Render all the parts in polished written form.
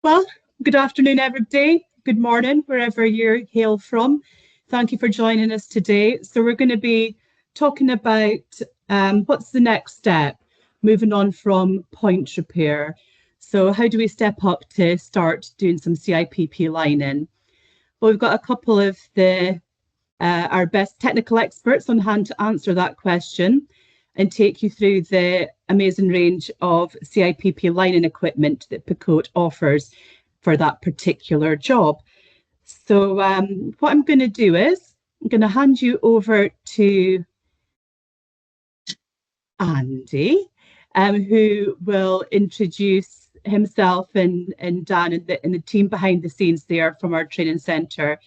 Well, good afternoon, everybody. Good morning, wherever you hail from. Thank you for joining us today. So we're going to be talking about what's the next step, moving on from point repair. So how do we step up to start doing some CIPP lining? Well, we've got a couple of our best technical experts on hand to answer that question and take you through the amazing range of CIPP lining equipment that Picote offers for that particular job. So what I'm going to do is I'm going to hand you over to Andy, who will introduce himself and Dan and the team behind the scenes there from our training centre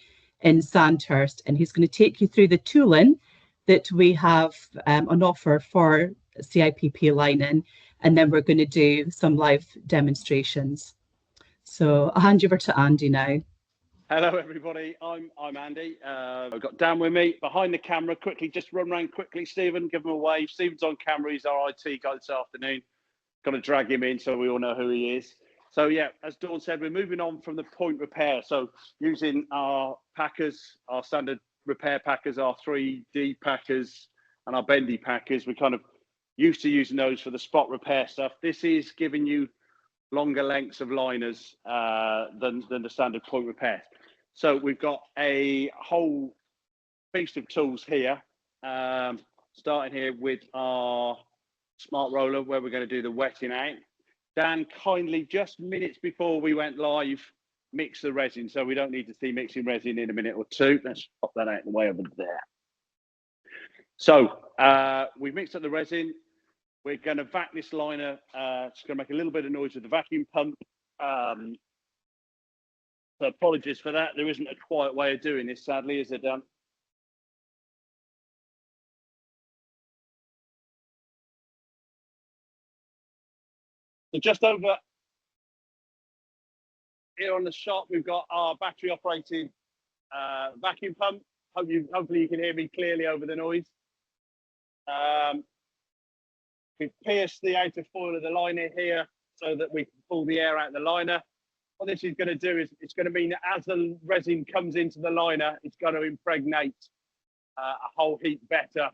in Sandhurst. And he's going to take you through the tooling that we have on offer for CIPP lining, and then we're going to do some live demonstrations. So I'll hand you over to Andy now. Hello, everybody. I'm Andy. I've got Dan with me behind the camera. Quickly, just run around quickly, Stephen. Give him a wave. Stephen's on camera. He's our IT guy this afternoon. Got to drag him in so we all know who he is. So yeah, as Dawn said, we're moving on from the point repair. So using our packers, our standard repair packers, our 3D packers, and our bendy packers. We're kind of used to using those for the spot repair stuff. This is giving you longer lengths of liners than the standard point repair. So we've got a whole feast of tools here, starting here with our smart roller where we're going to do the wetting out. Dan kindly, just minutes before we went live, mixed the resin, so we don't need to see mixing resin in a minute or two. Let's pop that out of the way over there. So we've mixed up the resin. We're going to vac this liner. It's going to make a little bit of noise with the vacuum pump. So apologies for that. There isn't a quiet way of doing this, sadly, is it, Dan? So just over here on the shop, we've got our battery-operated vacuum pump. Hopefully you can hear me clearly over the noise. We've pierced the outer foil of the liner here so that we can pull the air out of the liner. What this is going to do is it's going to mean that as the resin comes into the liner, it's going to impregnate a whole heap better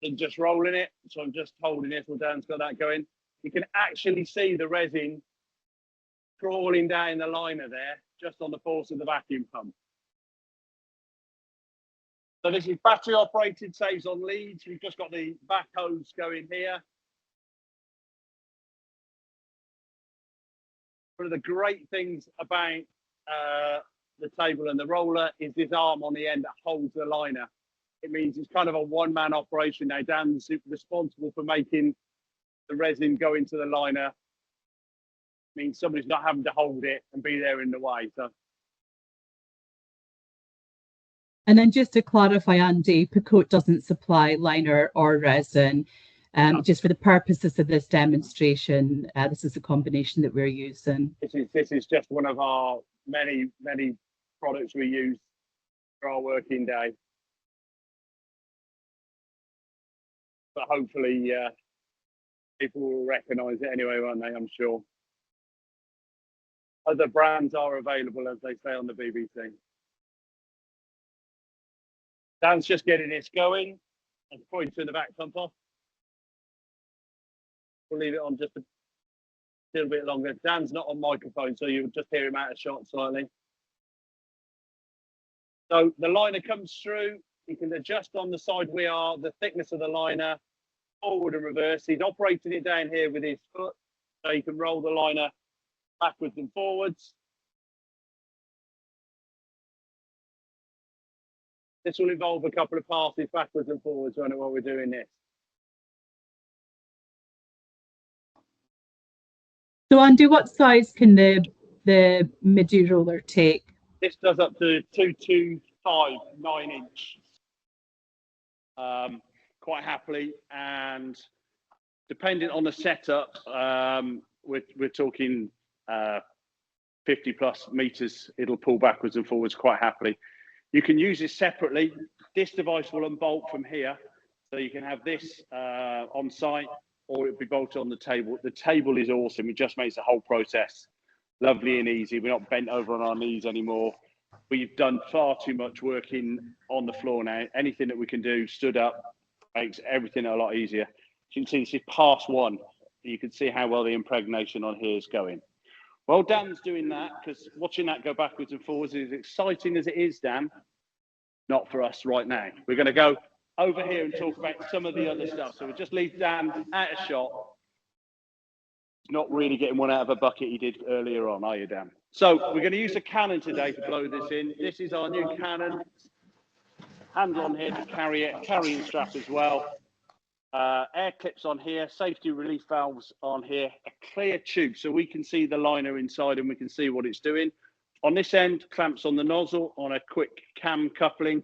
than just rolling it. So I'm just holding it while Dan's got that going. You can actually see the resin crawling down the liner there just on the force of the vacuum pump. So this is battery operated, saves on leads. We've just got the back hose going here. One of the great things about the table and the roller is this arm on the end that holds the liner. It means it's kind of a one-man operation now. Dan's responsible for making the resin go into the liner. It means somebody's not having to hold it and be there in the way. So. And then just to clarify, Andy, Picote doesn't supply liner or resin. Just for the purposes of this demonstration, this is a combination that we're using. This is just one of our many products we use for our working day. But hopefully people will recognise it anyway, won't they? I'm sure. Other brands are available, as they say on the BBC. Dan's just getting this going. I'm probably turn the back pump off. We'll leave it on just a little bit longer. Dan's not on microphone, so you'll just hear him out of shot slightly. So the liner comes through. You can adjust on the side we are the thickness of the liner, forward and reverse. He's operating it down here with his foot, so you can roll the liner backwards and forwards. This will involve a couple of passes backwards and forwards while we're doing this. So Andy, what size can the MIDI roller take? This does up to 225 9-inch. Quite happily, and depending on the setup, we're talking 50 plus meters. It'll pull backwards and forwards quite happily. You can use this separately. This device will unbolt from here, so you can have this on site, or it'll be bolted on the table. The table is awesome. It just makes the whole process lovely and easy. We're not bent over on our knees anymore. We've done far too much working on the floor now. Anything that we can do stood up makes everything a lot easier. You can see this is pass one. You can see how well the impregnation on here is going. Well, Dan's doing that, because watching that go backwards and forwards is exciting as it is, Dan. Not for us right now. We're going to go over here and talk about some of the other stuff. So we'll just leave Dan out of shot. He's not really getting one out of a bucket he did earlier on, are you, Dan? So we're going to use a cannon today to blow this in. This is our new cannon. Handle on here to carry it, carrying strap as well. Air clips on here, safety relief valves on here, a clear tube so we can see the liner inside and we can see what it's doing. On this end, clamps on the nozzle on a quick cam coupling,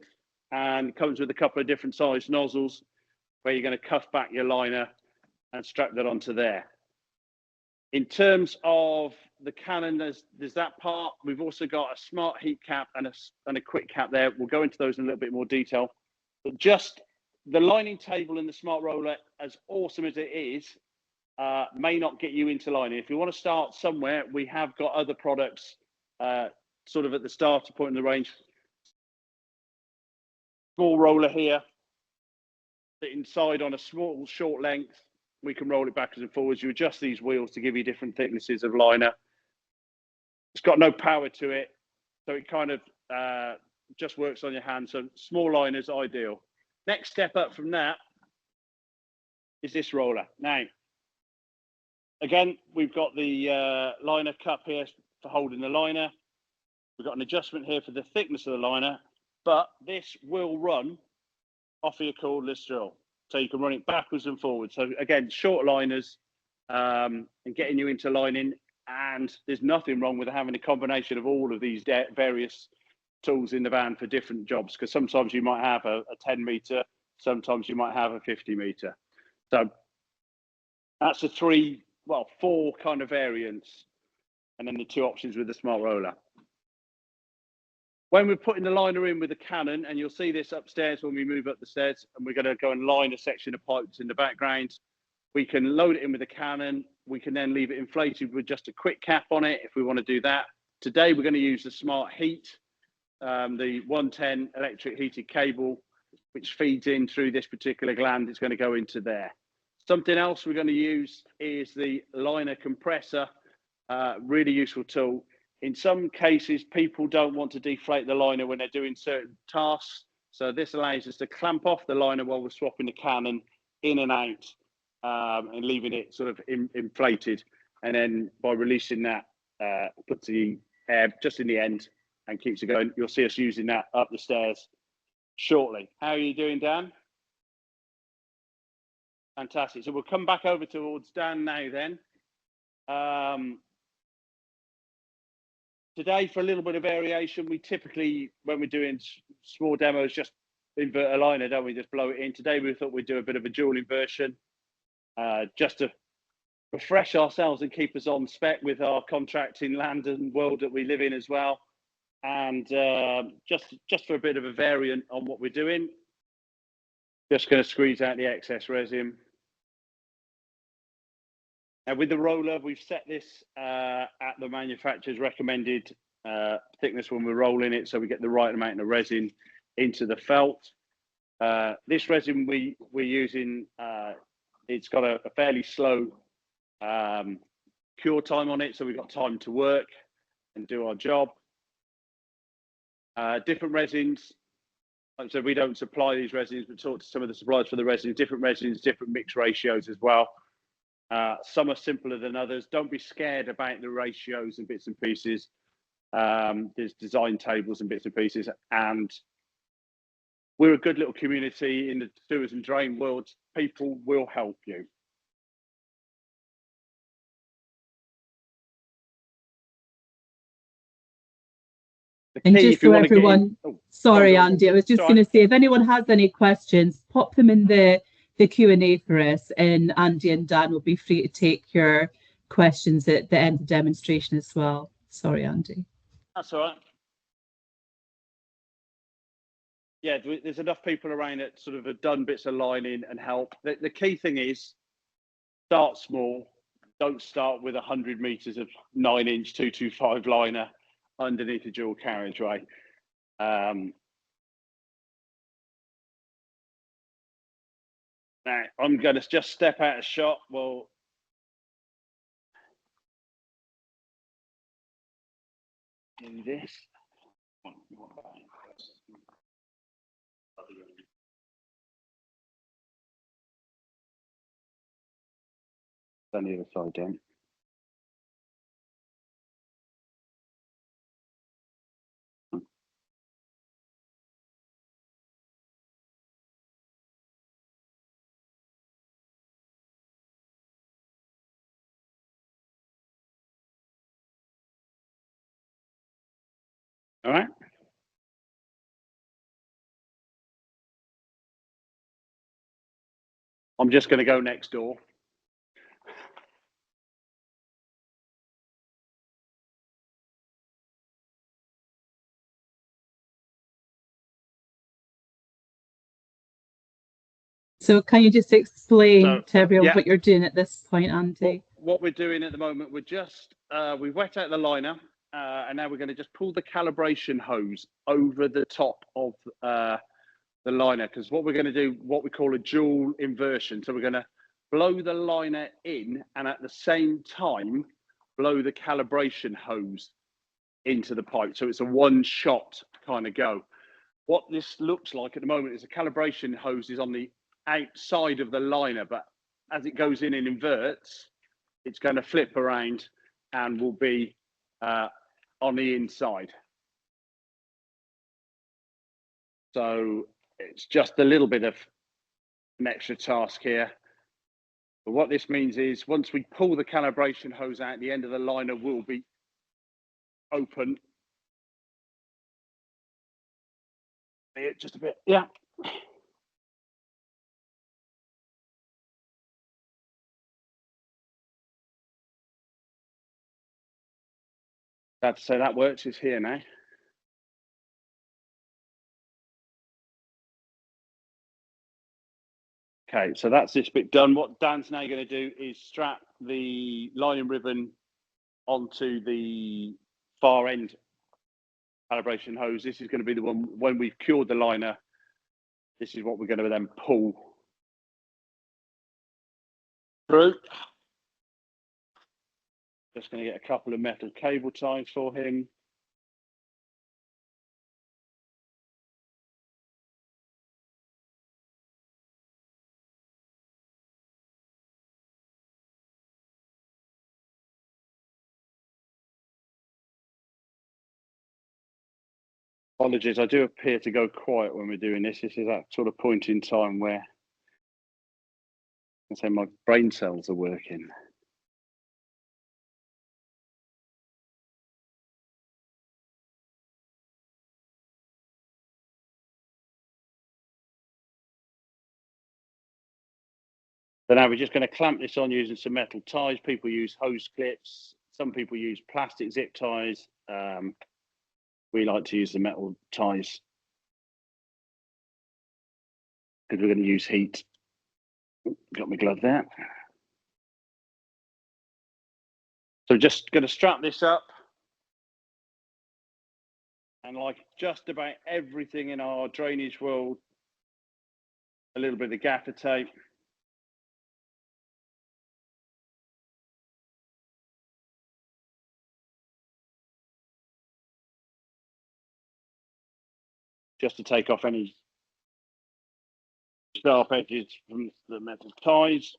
and comes with a couple of different size nozzles where you're going to cuff back your liner and strap that onto there. In terms of the cannon, there's that part. We've also got a smart heat cap and a quick cap there. We'll go into those in a little bit more detail. But just the lining table and the smart roller, as awesome as it is, may not get you into lining. If you want to start somewhere, we have got other products sort of at the starter point in the range. Small roller here, inside on a small short length. We can roll it backwards and forwards. You adjust these wheels to give you different thicknesses of liner. It's got no power to it, so it kind of just works on your hand. So small liners, ideal. Next step up from that is this roller. Now, again, we've got the liner cup here for holding the liner. We've got an adjustment here for the thickness of the liner, but this will run off of your cordless drill. So you can run it backwards and forwards. So again, short liners and getting you into lining. And there's nothing wrong with having a combination of all of these various tools in the van for different jobs, because sometimes you might have a 10 meter, sometimes you might have a 50 meter. So that's the four kind of variants, and then the two options with the smart roller. When we're putting the liner in with the cannon, and you'll see this upstairs when we move up the stairs, and we're going to go and line a section of pipes in the background, we can load it in with the cannon. We can then leave it inflated with just a quick cap on it if we want to do that. Today, we're going to use the smart heat, the 110 electric heated cable, which feeds in through this particular gland. It's going to go into there. Something else we're going to use is the liner compressor, really useful tool. In some cases, people don't want to deflate the liner when they're doing certain tasks. So this allows us to clamp off the liner while we're swapping the cannon in and out, and leaving it sort of inflated. And then by releasing that, puts the air just in the end and keeps it going. You'll see us using that up the stairs shortly. How are you doing, Dan? Fantastic. So we'll come back over towards Dan now then. Today, for a little bit of variation, we typically, when we're doing small demos, just invert a liner, don't we? Just blow it in. Today, we thought we'd do a bit of a dual inversion, just to refresh ourselves and keep us on spec with our contracting land and world that we live in as well. And just for a bit of a variant on what we're doing, just going to squeeze out the excess resin. And with the roller, we've set this at the manufacturer's recommended thickness when we're rolling it, so we get the right amount of resin into the felt. This resin we're using, it's got a fairly slow cure time on it, so we've got time to work and do our job. Different resins, so we don't supply these resins, but talk to some of the suppliers for the resins. Different resins, different mix ratios as well. Some are simpler than others. Don't be scared about the ratios and bits and pieces. There's design tables and bits and pieces, and we're a good little community in the sewers and drain world. People will help you. And just so everyone, sorry, Andy, I was just going to say, if anyone has any questions, pop them in the Q&A for us, and Andy and Dan will be free to take your questions at the end of the demonstration as well. Sorry, Andy. That's all right. Yeah, there's enough people around that sort of have done bits of lining and help. The key thing is start small. Don't start with 100 meters of 9-inch 225 liner underneath the dual carriageway. Now I'm going to just step out of shot. Well, do this. On the other side, Dan. All right. I'm just going to go next door. So can you just explain to everyone yeah, what you're doing at this point, Andy? What we're doing at the moment, we're just, we wet out the liner, and now we're going to just pull the calibration hose over the top of the liner, because what we're going to do, what we call a dual inversion. So we're going to blow the liner in and at the same time blow the calibration hose into the pipe. So it's a one shot kind of go. What this looks like at the moment is the calibration hose is on the outside of the liner, but as it goes in and inverts, it's going to flip around and will be on the inside. So it's just a little bit of an extra task here. But what this means is once we pull the calibration hose out, the end of the liner will be open. Just a bit, yeah. So that works, it's here now. Okay, so that's this bit done. What Dan's now going to do is strap the lining ribbon onto the far end calibration hose. This is going to be the one when we've cured the liner. This is what we're going to then pull through. Just going to get a couple of metal cable ties for him. Apologies, I do appear to go quiet when we're doing this. This is that sort of point in time where I say my brain cells are working. So now we're just going to clamp this on using some metal ties. People use hose clips. Some people use plastic zip ties. We like to use the metal ties because we're going to use heat. Got my glove there. So just going to strap this up. And like just about everything in our drainage world, a little bit of gaffer tape. Just to take off any sharp edges from the metal ties.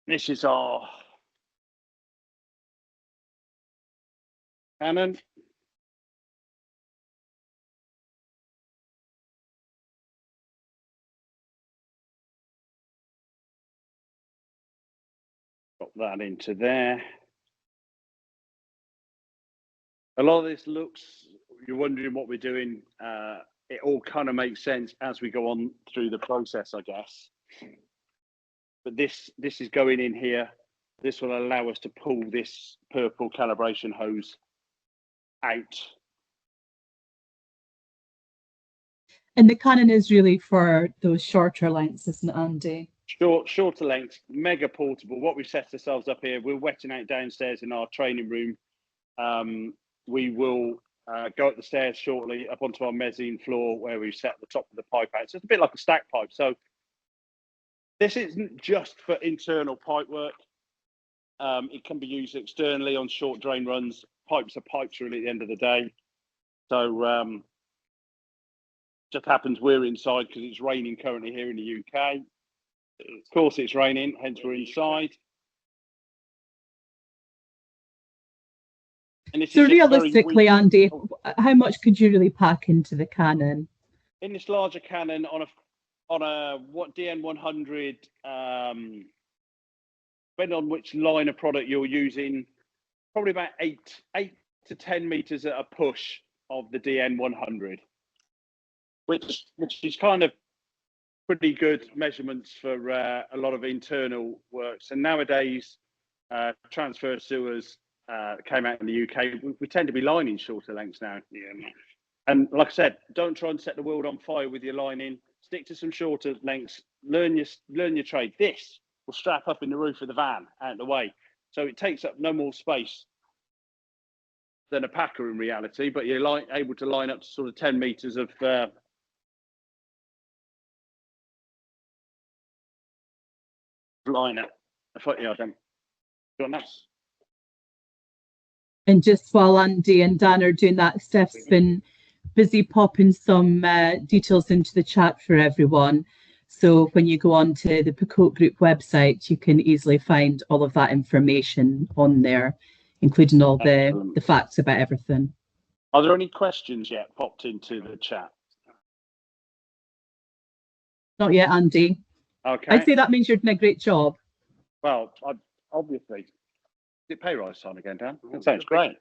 This is our cannon. Got that into there. A lot of this looks, you're wondering what we're doing. It all kind of makes sense as we go on through the process, I guess. But this is going in here. This will allow us to pull this purple calibration hose out. And the Canon is really for those shorter lengths, isn't it, Andy? Shorter lengths, mega portable. What we've set ourselves up here, we're wetting out downstairs in our training room. We will go up the stairs shortly up onto our mezzanine floor where we've set the top of the pipe out. So it's a bit like a stack pipe. So this isn't just for internal pipe work. It can be used externally on short drain runs. Pipes are pipes really at the end of the day. So just happens we're inside because it's raining currently here in the UK. Of course it's raining, hence we're inside. And so realistically, Andy, how much could you really pack into the Canon? In this larger Canon on a what DN100, depending on which line of product you're using, probably about 8 to 10 meters at a push of the DN100, which is kind of pretty good measurements for a lot of internal works. And nowadays, transfer sewers came out in the UK. We tend to be lining shorter lengths now. Yeah. And like I said, don't try and set the world on fire with your lining. Stick to some shorter lengths. Learn your trade. This will strap up in the roof of the van out of the way, so it takes up no more space than a packer in reality. But you're able to line up to sort of 10 meters of liner. And just while Andy and Dan are doing that, Steph's been busy popping some details into the chat for everyone. So when you go on to the Picote Group website, you can easily find all of that information on there, including all the facts about everything. Are there any questions yet popped into the chat? Not yet, Andy. Okay. I'd say that means you're doing a great job. Well, obviously. Is it pay rise time again, Dan? That sounds great.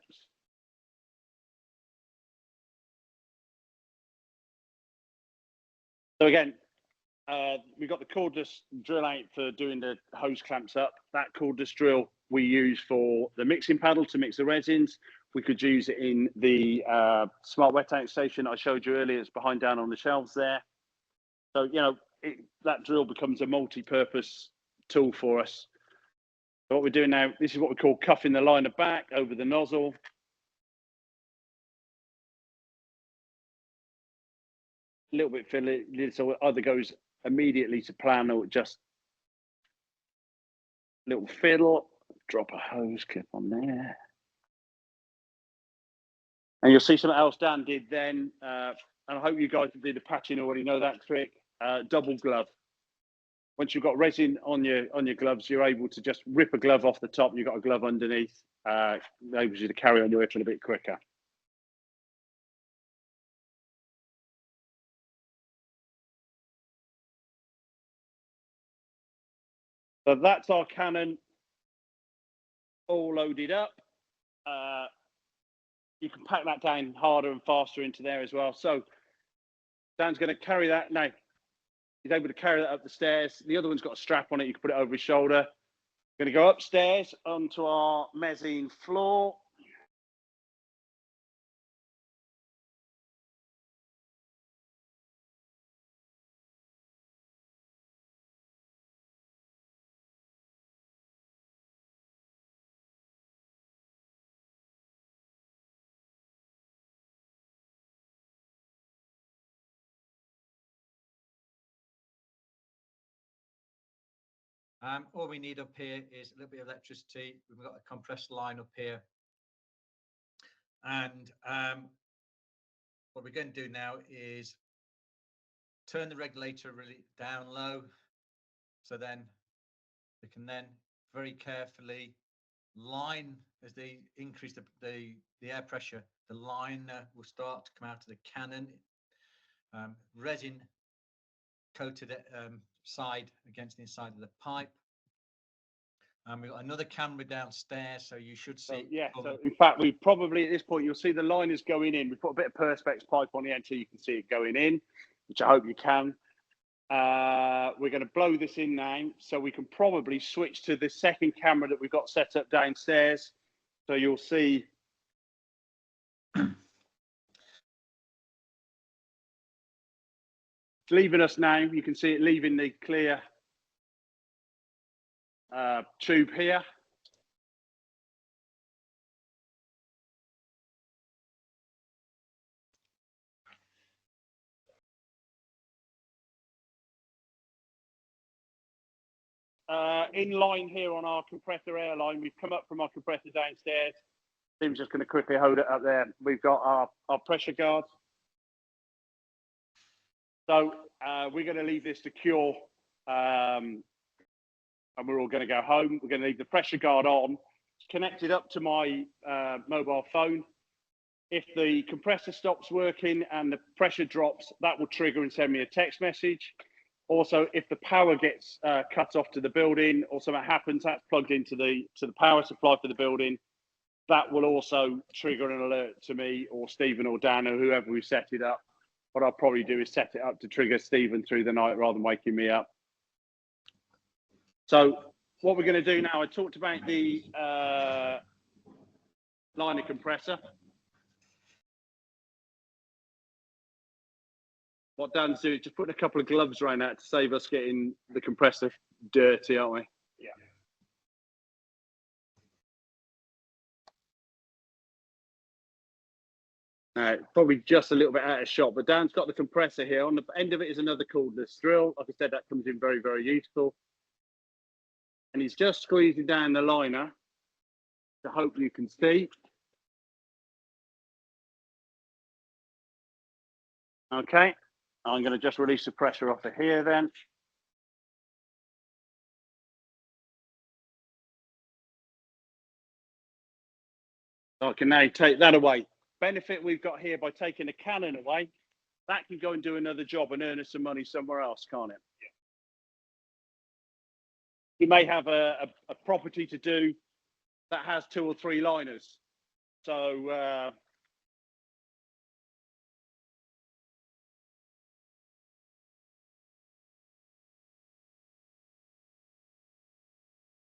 So again, we've got the cordless drill out for doing the hose clamps up. That cordless drill we use for the mixing paddle to mix the resins. We could use it in the smart wet out station I showed you earlier. It's behind down on the shelves there. So, you know, that drill becomes a multi-purpose tool for us. So what we're doing now, this is what we call cuffing the liner back over the nozzle. A little bit fiddly, so it either goes immediately to plan or just a little fiddle, drop a hose clip on there. And you'll see something else Dan did then, and I hope you guys who did the patching already know that trick, double glove. Once you've got resin on your gloves, you're able to just rip a glove off the top and you've got a glove underneath, enables you to carry on your work a little bit quicker. So that's our Canon all loaded up. You can pack that down harder and faster into there as well. So Dan's going to carry that. Now, he's able to carry that up the stairs. The other one's got a strap on it. You can put it over his shoulder. Going to go upstairs onto our mezzanine floor. All we need up here is a little bit of electricity. We've got a compressor line up here. And what we're going to do now is turn the regulator really down low. So then we can then very carefully line, as they increase the air pressure, the liner will start to come out of the Canon. Resin coated side against the inside of the pipe. We've got another camera downstairs, so you should see. So in fact, we probably at this point you'll see the liners going in. We put a bit of perspex pipe on the end so you can see it going in, which I hope you can. We're going to blow this in now, so we can probably switch to the second camera that we've got set up downstairs. So you'll see. It's leaving us now. You can see it leaving the clear tube here. In line here on our compressor air line, we've come up from our compressor downstairs. Tim's just going to quickly hold it up there. We've got our pressure guard. So we're going to leave this to cure, and we're all going to go home. We're going to leave the pressure guard on, connected up to my mobile phone. If the compressor stops working and the pressure drops, that will trigger and send me a text message. Also, if the power gets cut off to the building or something happens, that's plugged into the power supply for the building. That will also trigger an alert to me or Stephen or Dan or whoever we set it up. What I'll probably do is set it up to trigger Stephen through the night rather than waking me up. So what we're going to do now, I talked about the liner compressor. What Dan's doing is just putting a couple of gloves around that to save us getting the compressor dirty, aren't we? Yeah. Probably just a little bit out of shot, but Dan's got the compressor here. On the end of it is another cordless drill. Like I said, that comes in very, very useful. And he's just squeezing down the liner to hope you can see. Okay, I'm going to just release the pressure off of here then. So I can now take that away. Benefit we've got here by taking the cannon away, that can go and do another job and earn us some money somewhere else, can't it? Yeah. You may have a property to do that has 2 or 3 liners. So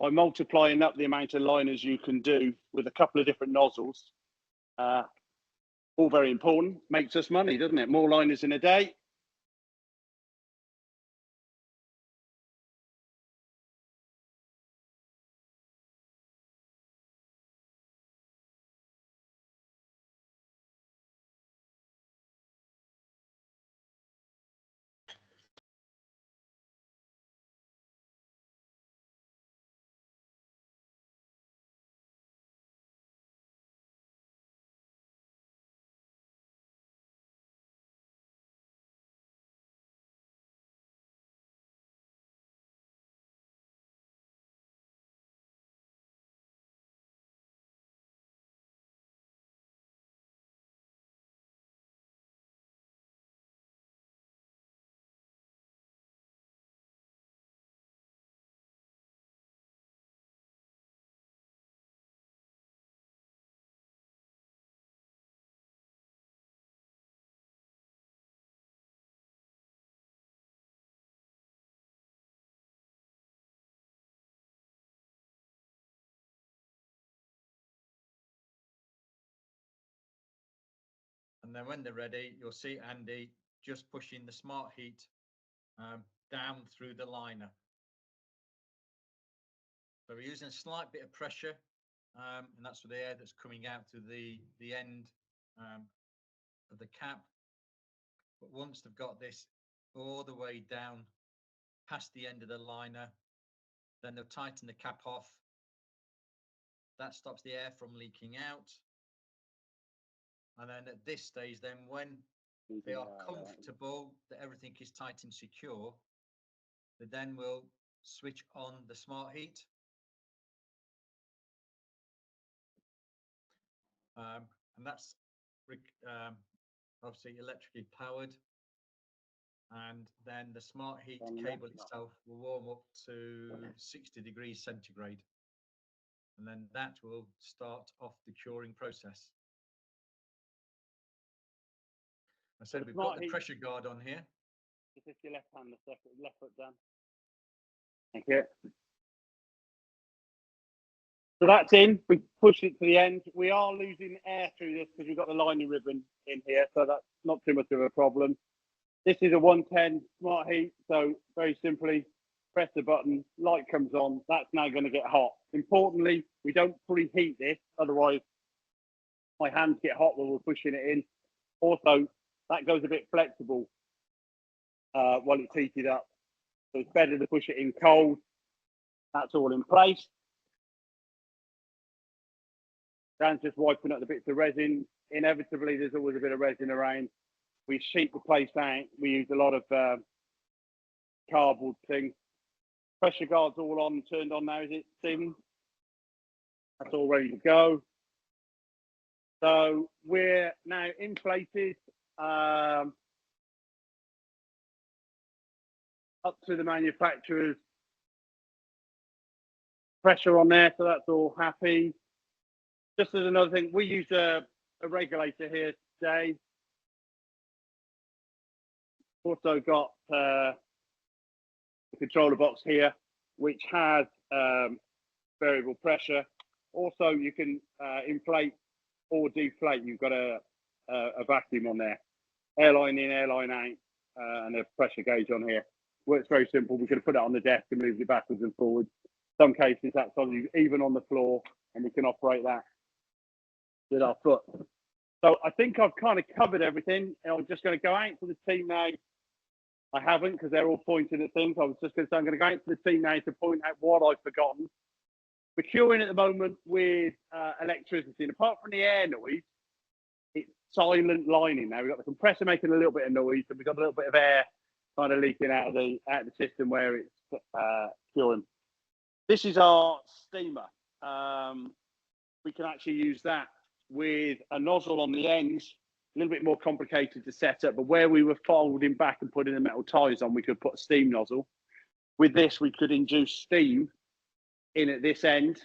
by multiplying up the amount of liners you can do with a couple of different nozzles, all very important, makes us money, doesn't it? More liners in a day. And then when they're ready, you'll see Andy just pushing the smart heat down through the liner. So we're using a slight bit of pressure, and that's for the air that's coming out to the end of the cap. But once they've got this all the way down past the end of the liner, then they'll tighten the cap off. That stops the air from leaking out. And then at this stage, then when they are comfortable that everything is tight and secure, they then will switch on the smart heat. And that's obviously electrically powered. And then the smart heat cable itself will warm up to 60 degrees centigrade. And then that will start off the curing process. I said we've got the pressure guard on here. Just lift your left hand, left foot down. Thank you. So that's in. We push it to the end. We are losing air through this because we've got the lining ribbon in here, so that's not too much of a problem. This is a 110 smart heat, so very simply, press the button, light comes on, that's now going to get hot. Importantly, we don't preheat this, otherwise my hands get hot when we're pushing it in. Also, that goes a bit flexible while it's heated up. So it's better to push it in cold. That's all in place. Dan's just wiping up the bits of resin. Inevitably, there's always a bit of resin around. We sheet the place out. We use a lot of cardboard thing. Pressure guard's all on and turned on now, is it, Stephen? That's all ready to go. So we're now inflated up to the manufacturer's pressure on there, so that's all happy. Just as another thing, we use a regulator here today. Also got the controller box here, which has variable pressure. Also, you can inflate or deflate. You've got a vacuum on there, airline in, airline out, and a pressure gauge on here. Works very simple. We could have put it on the desk and moved it backwards and forwards. Some cases that's on even on the floor, and we can operate that with our foot. So I think I've kind of covered everything. I'm just going to go out to the team now. I haven't, because they're all pointing at things. I was just going to say I'm going to go out to the team now to point out what I've forgotten. We're queuing at the moment with electricity, and apart from the air noise, it's silent lining now. We've got the compressor making a little bit of noise, and we've got a little bit of air kind of leaking out of the system where it's queuing. This is our steamer. We can actually use that with a nozzle on the ends. A little bit more complicated to set up, but where we were folding back and putting the metal ties on, we could put a steam nozzle. With this, we could induce steam in at this end,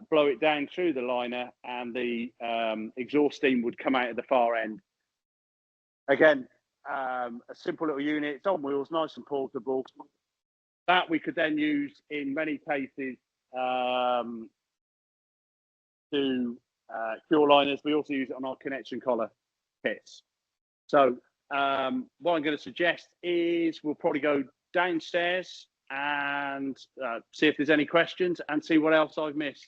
blow it down through the liner, and the exhaust steam would come out at the far end. Again, a simple little unit. It's on wheels, nice and portable. That we could then use in many cases to cure liners. We also use it on our connection collar kits. So what I'm going to suggest is we'll probably go downstairs and see if there's any questions and see what else I've missed.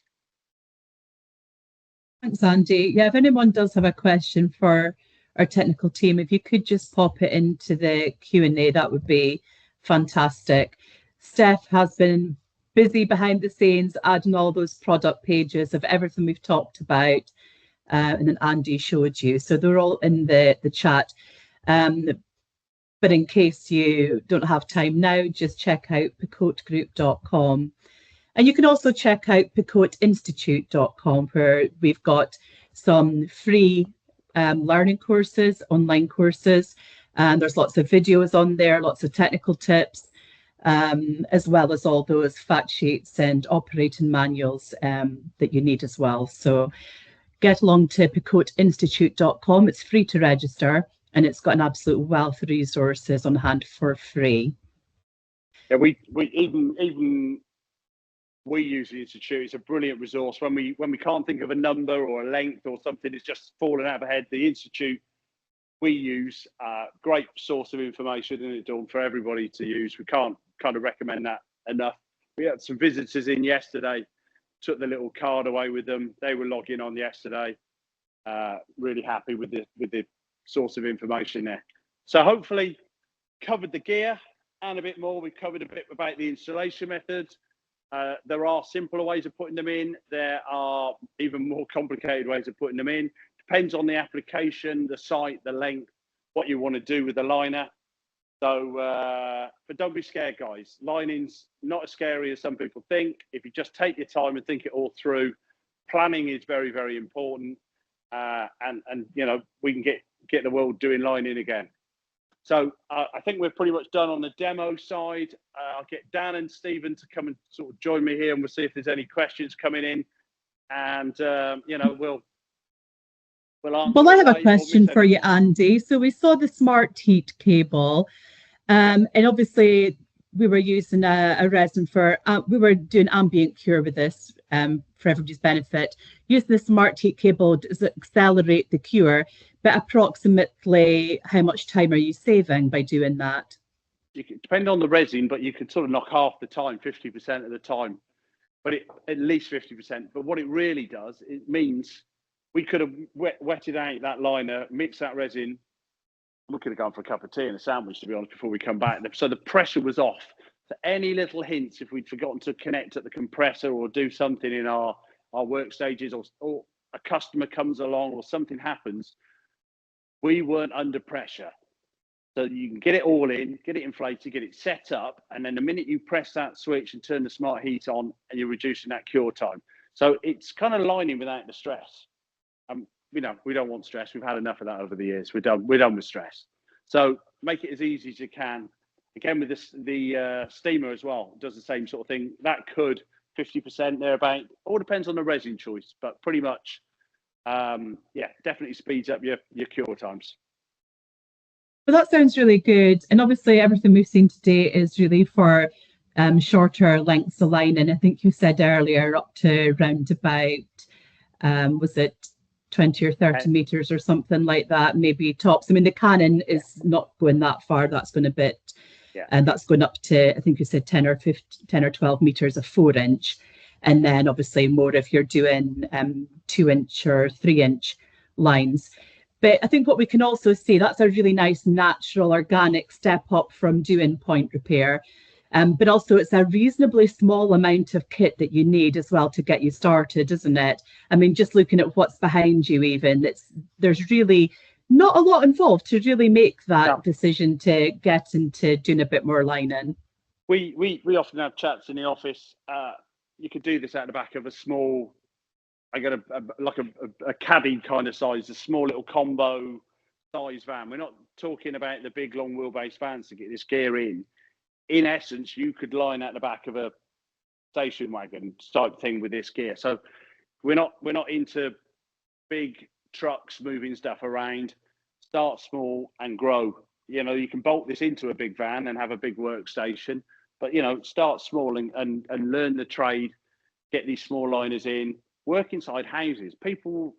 Thanks, Andy. Yeah, if anyone does have a question for our technical team, if you could just pop it into the Q&A, that would be fantastic. Steph has been busy behind the scenes adding all those product pages of everything we've talked about, and then Andy showed you. So they're all in the chat. But in case you don't have time now, just check out picotegroup.com. And you can also check out picoteinstitute.com, where we've got some free learning courses, online courses, and there's lots of videos on there, lots of technical tips, as well as all those fact sheets and operating manuals that you need as well. So get along to picoteinstitute.com. It's free to register, and it's got an absolute wealth of resources on hand for free. Yeah, we use the Institute. It's a brilliant resource when we can't think of a number or a length or something that's just fallen out of our head. The Institute we use, great source of information, and it's done for everybody to use. We can't kind of recommend that enough. We had some visitors in yesterday, took the little card away with them. They were logging on yesterday. Really happy with the source of information there. So hopefully covered the gear and a bit more. We've covered a bit about the installation methods. There are simpler ways of putting them in. There are even more complicated ways of putting them in. Depends on the application, the site, the length, what you want to do with the liner. So, but don't be scared, guys. Lining's not as scary as some people think. If you just take your time and think it all through, planning is very, very important. And you know, we can get the world doing lining again. So I think we're pretty much done on the demo side. I'll get Dan and Stephen to come and sort of join me here, and we'll see if there's any questions coming in. And you know, we'll answer. Well, I have a question for you, Andy. So we saw the smart heat cable, and obviously we were using a resin for we were doing ambient cure with this for everybody's benefit, using the smart heat cable does it accelerate the cure, but approximately how much time are you saving by doing that? You can, depend on the resin, but you can sort of knock half the time, 50% of the time, but at least 50%. But what it really does, it means we could have wetted out that liner, mixed that resin. We could have gone for a cup of tea and a sandwich, to be honest, before we come back. So the pressure was off. So any little hints, if we'd forgotten to connect at the compressor or do something in our work stages, or a customer comes along or something happens, we weren't under pressure. So you can get it all in, get it inflated, get it set up, and then the minute you press that switch and turn the smart heat on, and you're reducing that cure time. So it's kind of lining without the stress. We don't want stress. We've had enough of that over the years. We're done with stress. So make it as easy as you can. Again, with the steamer as well, it does the same sort of thing. That could 50% thereabout. All depends on the resin choice, but pretty much, definitely speeds up your cure times. Well, that sounds really good. And obviously, everything we've seen today is really for shorter lengths of lining. I think you said earlier up to round about, was it 20 or 30 meters or something like that, maybe tops. I mean, the Canon is not going that far. That's going a bit, and that's going up to, I think you said 10 or 12 meters of 4-inch. And then obviously more if you're doing 2-inch or 3-inch lines. But I think what we can also see, that's a really nice, natural, organic step up from doing point repair. But also it's a reasonably small amount of kit that you need as well to get you started, isn't it? I mean, just looking at what's behind you even, there's really not a lot involved to really make that decision to get into doing a bit more lining. We often have chats in the office. You could do this out the back of a small, I got a caddy kind of size, a small little combo size van. We're not talking about the big long wheelbase vans to get this gear in. In essence, you could line at the back of a station wagon type thing with this gear. So we're not into big trucks moving stuff around. Start small and grow. You can bolt this into a big van and have a big workstation, but start small and learn the trade. Get these small liners in. Work inside houses. People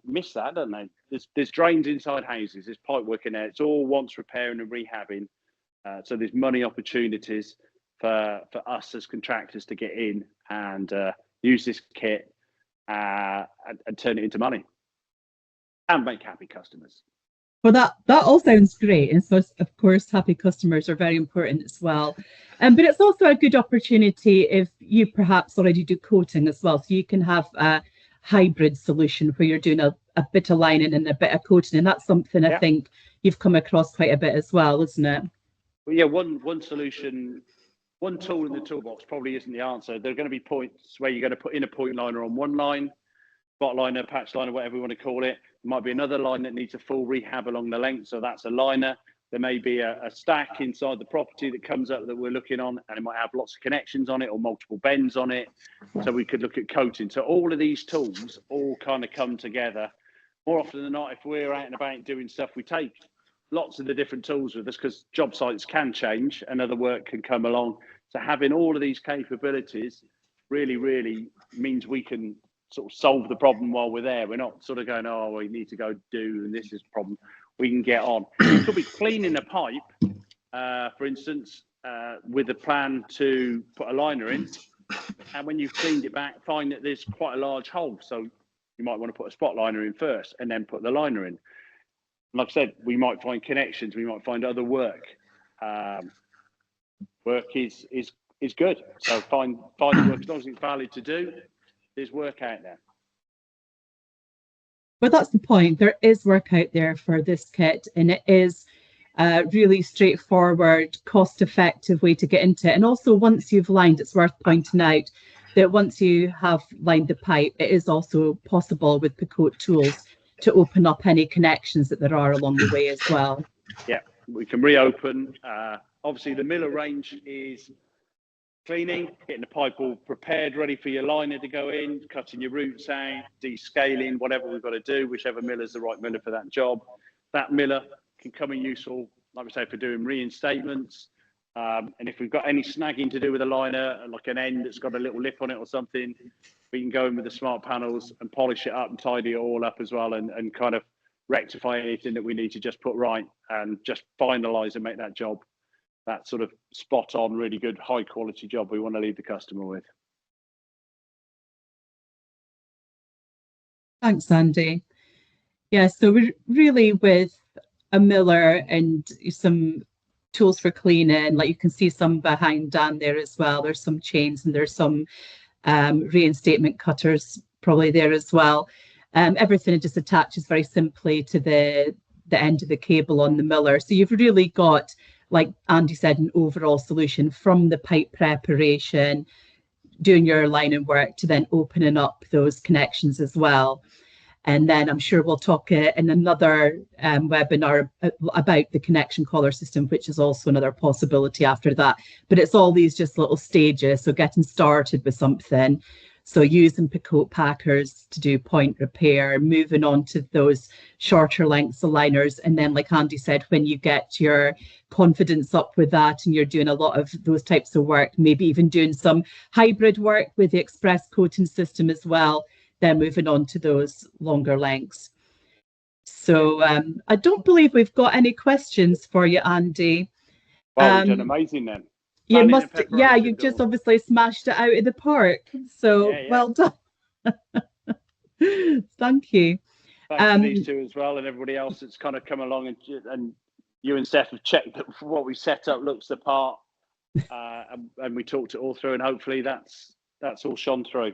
miss that, don't they? There's drains inside houses. There's pipe work in there. It's all wants repairing and rehabbing. So there's money opportunities for us as contractors to get in and use this kit and turn it into money and make happy customers. Well, that all sounds great. And so, of course, happy customers are very important as well. But it's also a good opportunity if you perhaps already do coating as well. So you can have a hybrid solution where you're doing a bit of lining and a bit of coating. And that's something I think you've come across quite a bit as well, isn't it? Well, yeah, one solution, one tool in the toolbox probably isn't the answer. There are going to be points where you're going to put in a point liner on one line, spot liner, patch liner, whatever you want to call it. There might be another line that needs a full rehab along the length, so that's a liner. There may be a stack inside the property that comes up that we're looking on, and it might have lots of connections on it or multiple bends on it. So we could look at coating. So all of these tools all kind of come together. More often than not, if we're out and about doing stuff, we take lots of the different tools with us because job sites can change and other work can come along. So having all of these capabilities really, really means we can sort of solve the problem while we're there. We're not sort of going, oh, we need to go do, and this is a problem. We can get on. It could be cleaning a pipe, for instance, with a plan to put a liner in. And when you've cleaned it back, find that there's quite a large hole. So you might want to put a spot liner in first and then put the liner in. Like I said, we might find connections. We might find other work. Work is good. So find work as long as it's valid to do. There's work out there. But that's the point. There is work out there for this kit, and it is a really straightforward, cost-effective way to get into it. And also, once you've lined, it's worth pointing out that once you have lined the pipe, it is also possible with Picote tools to open up any connections that there are along the way as well. Yeah, we can reopen. Obviously, the Miller range is cleaning, getting the pipe all prepared, ready for your liner to go in, cutting your roots out, descaling, whatever we've got to do, whichever miller's the right miller for that job. That miller can come in useful, like we say, for doing reinstatements. And if we've got any snagging to do with a liner, like an end that's got a little lip on it or something, we can go in with the smart panels and polish it up and tidy it all up as well, and kind of rectify anything that we need to just put right and just finalize and make that job that sort of spot on, really good, high quality job we want to leave the customer with. Thanks, Andy. Yeah, so we're really with a miller and some tools for cleaning. Like you can see some behind Dan there as well. There's some chains and there's some reinstatement cutters probably there as well. Everything just attaches very simply to the end of the cable on the miller. So you've really got, like Andy said, an overall solution from the pipe preparation, doing your lining work, to then opening up those connections as well. And then I'm sure we'll talk in another webinar about the connection collar system, which is also another possibility after that. But it's all these just little stages. So getting started with something. So using Picote packers to do point repair, moving on to those shorter lengths of liners. And then, like Andy said, when you get your confidence up with that and you're doing a lot of those types of work, maybe even doing some hybrid work with the express coating system as well, then moving on to those longer lengths. So I don't believe we've got any questions for you, Andy. Well, you've done amazing then. You must, yeah, you've just obviously smashed it out of the park. So well done. Thank you. Thanks to these two as well, and everybody else that's kind of come along, and you and Steph have checked that what we set up looks the part, and we talked it all through, and hopefully that's all shone through.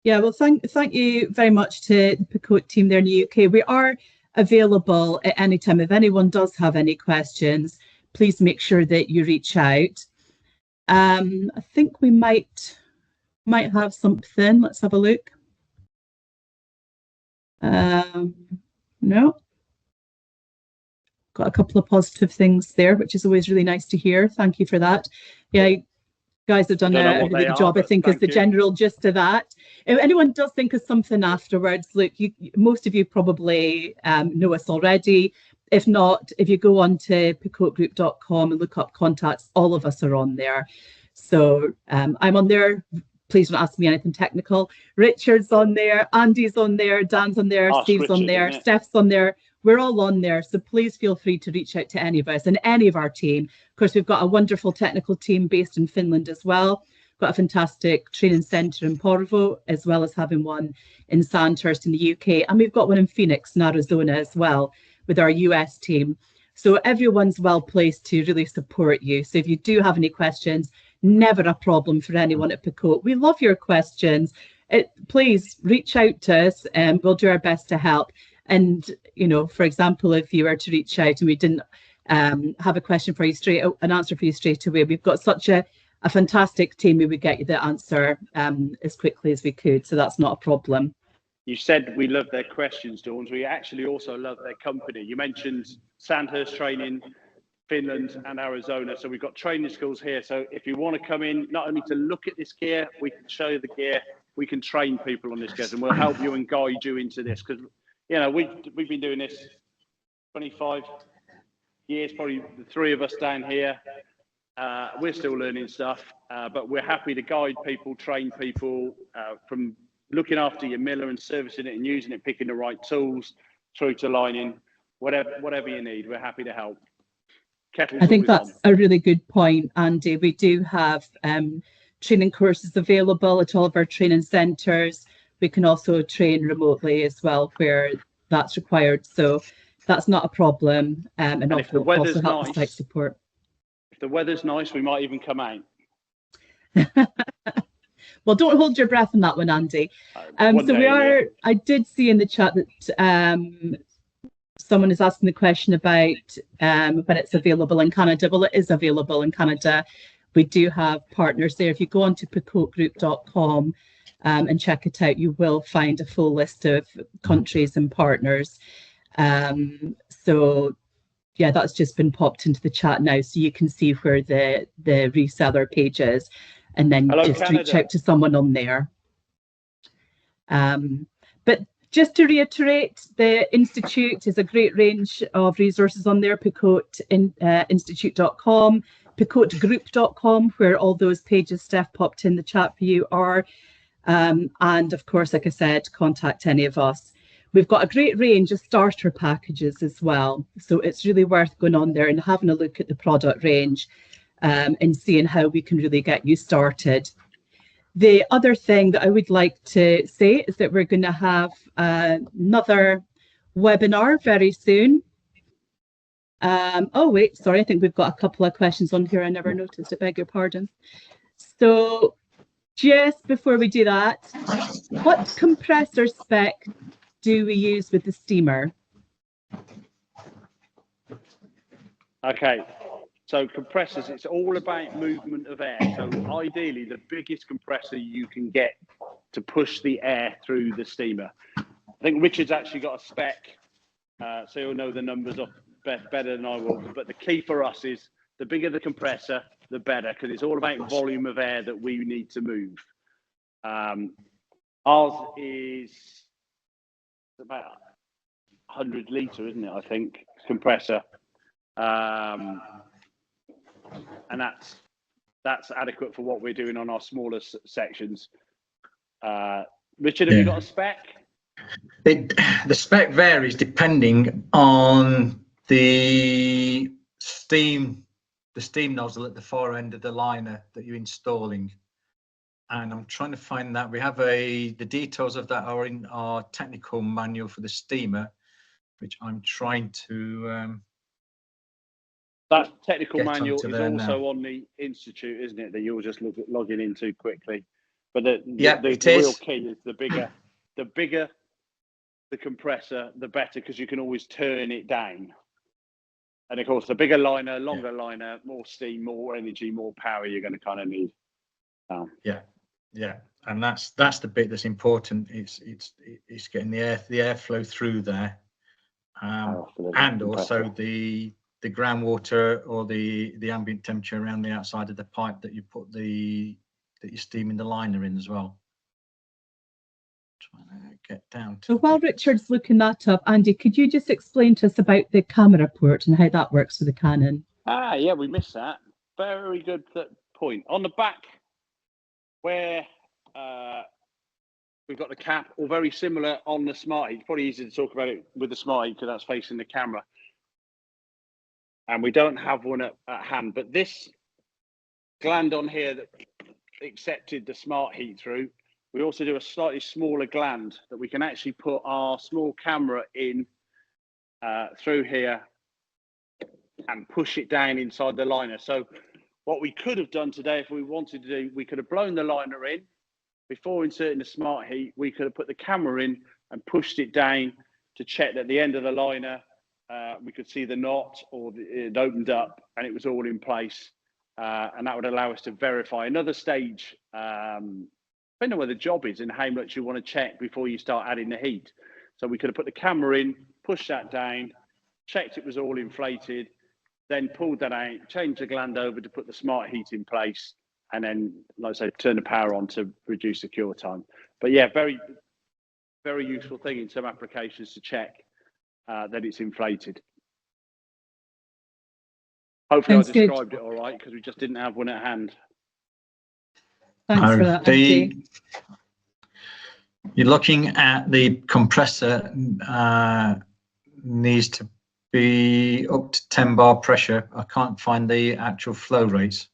Yeah, well, thank you very much to the Picote team there in the UK. We are available at any time. If anyone does have any questions, please make sure that you reach out. I think we might have something. Let's have a look. No. Got a couple of positive things there, which is always really nice to hear. Thank you for that. Yeah, you guys have done a really good job, I think, is the general gist of that. If anyone does think of something afterwards, look, most of you probably know us already. If not, if you go on to picotegroup.com and look up contacts, all of us are on there. So I'm on there. Please don't ask me anything technical. Richard's on there, Andy's on there, Dan's on there, Steve's on there, Steph's on there. We're all on there. So please feel free to reach out to any of us and any of our team. Of course, we've got a wonderful technical team based in Finland as well. Got a fantastic training centre in Porvoo, as well as having one in Sandhurst in the UK. And we've got one in Phoenix in Arizona as well with our US team. So everyone's well placed to really support you. So if you do have any questions, never a problem for anyone at Picote. We love your questions. Please reach out to us and we'll do our best to help. And, you know, for example, if you were to reach out and we didn't have a question for you an answer for you straight away, we've got such a fantastic team. We would get you the answer as quickly as we could. So that's not a problem. You said we love their questions, Dawn. We actually also love their company. You mentioned Sandhurst training, Finland and Arizona. So we've got training schools here. So if you want to come in, not only to look at this gear, we can show you the gear, we can train people on this gear, and we'll help you and guide you into this. Because, you know, we've been doing this 25 years, probably the three of us down here. We're still learning stuff, but we're happy to guide people, train people from looking after your miller and servicing it and using it, picking the right tools, through to lining, whatever you need. We're happy to help. Kettle's I think that's on. a really good point, Andy. We do have training courses available at all of our training centres. We can also train remotely as well where that's required. So that's not a problem. And if the weather's also help nice, site support. If the weather's nice, we might even come out. Well, don't hold your breath on that one, Andy. So we are, I did see in the chat that someone is asking the question about when it's available in Canada. Well, it is available in Canada. We do have partners there. If you go onto picotegroup.com and check it out, you will find a full list of countries and partners. So yeah, that's just been popped into the chat now, so you can see where the reseller page is, and then just Canada. Reach out to someone on there. But just to reiterate, the Institute is a great range of resources on there, picoteinstitute.com, picotegroup.com, where all those pages Steph popped in the chat for you are. And of course, like I said, contact any of us. We've got a great range of starter packages as well. So it's really worth going on there and having a look at the product range and seeing how we can really get you started. The other thing that I would like to say is that we're going to have another webinar very soon. Oh, wait, sorry, I think we've got a couple of questions on here. I never noticed, I beg your pardon. So just before we do that, what compressor spec do we use with the steamer? Okay, so compressors, it's all about movement of air. So ideally, the biggest compressor you can get to push the air through the steamer. I think Richard's actually got a spec, so you'll know the numbers off better than I will. But the key for us is the bigger the compressor, the better, because it's all about volume of air that we need to move. Ours is about 100 litre, isn't it? I think compressor, and that's adequate for what we're doing on our smaller sections. Richard, have you got a spec? The spec varies depending on the steam nozzle at the far end of the liner that you're installing. And I'm trying to find that. We have the details of that are in our technical manual for the steamer, which I'm trying to that technical manual is also now on the Institute, isn't it, that you're just logging into quickly. But the real key is the bigger the compressor, the better, because you can always turn it down. And of course, the bigger liner, longer liner, more steam, more energy, more power you're going to kind of need. Yeah, and that's the bit that's important. It's getting the airflow through there, and also the groundwater or the ambient temperature around the outside of the pipe that you put that you're steaming the liner in as well. Trying to get down to. So while Richard's looking that up, Andy, could you just explain to us about the camera port and how that works for the Canon? Yeah, we missed that. Very good point. On the back, where we've got the cap, or very similar on the Smart Heat. It's probably easier to talk about it with the Smart Heat because that's facing the camera. And we don't have one at hand, but this gland on here that accepted the Smart Heat through, we also do a slightly smaller gland that we can actually put our small camera in through here and push it down inside the liner. So what we could have done today, if we wanted to do, we could have blown the liner in before inserting the Smart Heat. We could have put the camera in and pushed it down to check that the end of the liner, we could see the knot, or it opened up and it was all in place. And that would allow us to verify another stage, depending on where the job is and how much you want to check before you start adding the heat. So we could have put the camera in, pushed that down, checked it was all inflated, then pulled that out, changed the gland over to put the Smart Heat in place, and then, like I say, turn the power on to reduce the cure time. But yeah, very, very useful thing in some applications to check that it's inflated. Hopefully I described it all right, because we just didn't have one at hand. Thanks for that, Andy. You're looking at the compressor needs to be up to 10 bar pressure. I can't find the actual flow rates.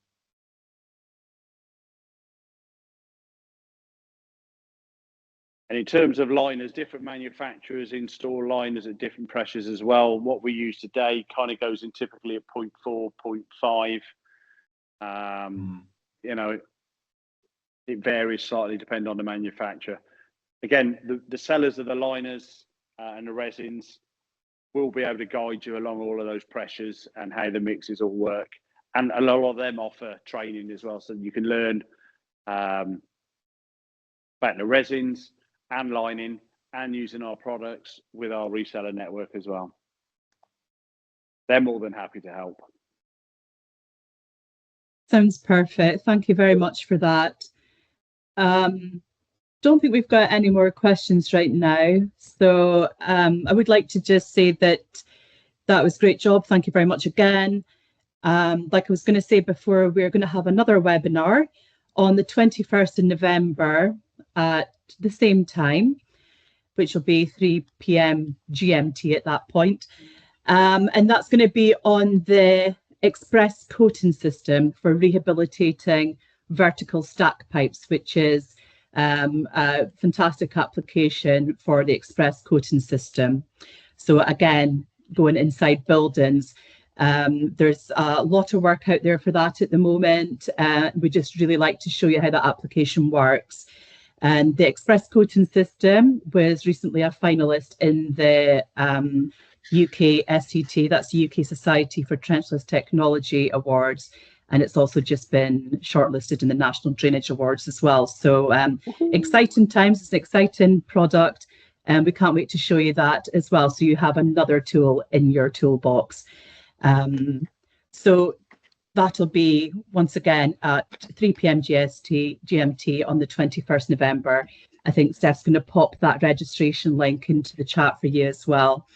And in terms of liners, different manufacturers install liners at different pressures as well. What we use today kind of goes in typically at 0.4, 0.5. You know, it varies slightly depending on the manufacturer. Again, the sellers of the liners and the resins will be able to guide you along all of those pressures and how the mixes all work. And a lot of them offer training as well, so you can learn about the resins and lining and using our products with our reseller network as well. They're more than happy to help. Sounds perfect. Thank you very much for that. Don't think we've got any more questions right now. So I would like to just say that was a great job. Thank you very much again. Like I was going to say before, we're going to have another webinar on the 21st of November at the same time, which will be 3 p.m. GMT at that point. And that's going to be on the express coating system for rehabilitating vertical stack pipes, which is a fantastic application for the express coating system. So again, going inside buildings, there's a lot of work out there for that at the moment. We just really like to show you how that application works. And the express coating system was recently a finalist in the UK SCT, that's the UK Society for Trenchless Technology Awards. And it's also just been shortlisted in the National Drainage Awards as well. So exciting times, it's an exciting product. And we can't wait to show you that as well. So you have another tool in your toolbox. So that'll be, once again, at 3 p.m. GMT on the 21st November. I think Steph's going to pop that registration link into the chat for you as well.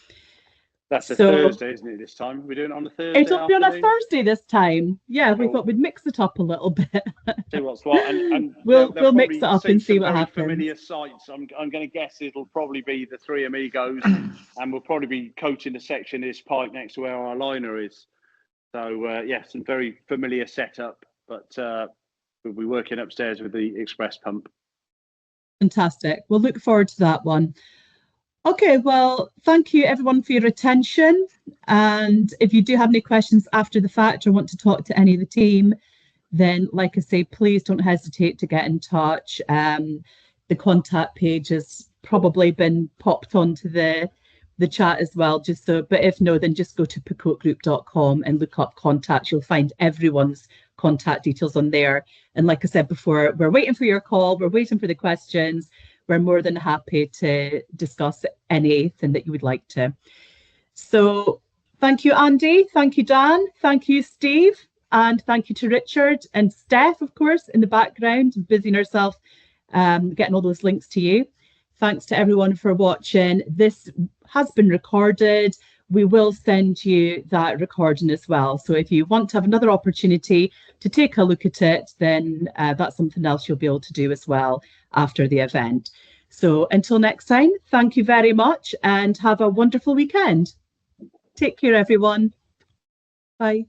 That's a Thursday, isn't it, this time? We're doing it on a Thursday It'll be on a Thursday this time. Yeah, we thought we'd mix it up a little bit. See what's what. And we'll mix it up and see what happens. Familiar sites. I'm going to guess it'll probably be the Three Amigos, and we'll probably be coating the section of this pipe next to where our liner is. So, yeah, some very familiar setup, but we'll be working upstairs with the express pump. Fantastic. We'll look forward to that one. Okay, well, thank you everyone for your attention. And if you do have any questions after the fact or want to talk to any of the team, then like I say, please don't hesitate to get in touch. The contact page has probably been popped onto the chat as well, just so, but if no, then just go to picotegroup.com and look up contacts. You'll find everyone's contact details on there. And like I said before, we're waiting for your call, we're waiting for the questions. We're more than happy to discuss anything that you would like to. So thank you, Andy. Thank you, Dan. Thank you, Steve. And thank you to Richard and Steph, of course, in the background, busying herself, getting all those links to you. Thanks to everyone for watching. This has been recorded. We will send you that recording as well. So if you want to have another opportunity to take a look at it, then that's something else you'll be able to do as well after the event. So until next time, thank you very much and have a wonderful weekend. Take care, everyone. Bye.